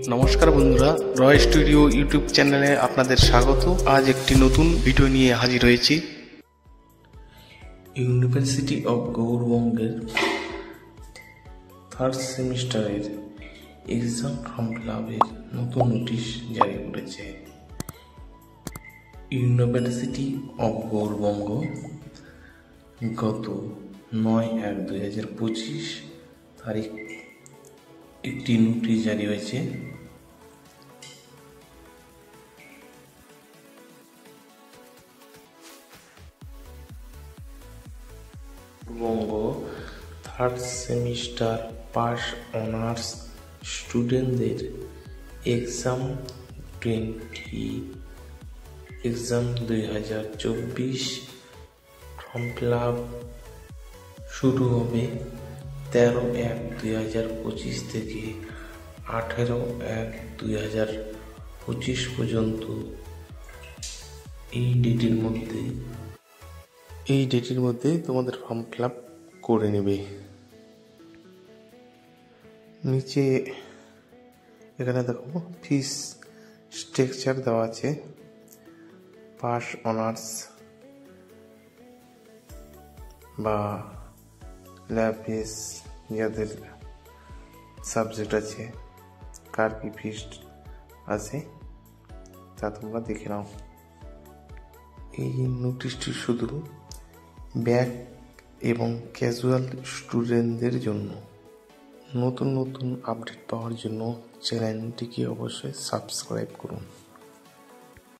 নমস্কার বন্ধুরা, রয় studio YouTube চ্যানেলে আপনাদের স্বাগত। আজ একটি নতুন ভিডিও নিয়ে হাজির হয়েছি। ইউনিভার্সিটি অফ গৌড়বঙ্গের থার্ড সেমিস্টারের এক্সাম ফর্ম ফিল-আপের নতুন নোটিশ জারি করেছে ইউনিভার্সিটি অফ গৌড়বঙ্গ। গত 9/1/2025 তারিখ একটি নোটিশ জারি হয়েছে। বঙ্গ থার্ড সেমিস্টার পাস অনার্স স্টুডেন্টদের এক্সাম 2024 ফর্ম ফিল আপ শুরু হবে 13/1/2025 থেকে 18/1/2025 পর্যন্ত। এই ডেটের মধ্যে তোমাদের ফর্ম ফিল আপ করে নেবে। নিচে এখানে দেখো ফিস স্ট্রাকচার দেওয়া আছে। পাস অনার্স বা ল্যাপিস যাদের সাবজেক্ট আছে, কার কি ফিস আছে তা তোমরা দেখে নাও। এই নোটিশটি শুধু ব্যাক এবং ক্যাজুয়াল স্টুডেন্টদের জন্য। নতুন নতুন আপডেট পাওয়ার জন্য চ্যানেলটিকে অবশ্যই সাবস্ক্রাইব করুন।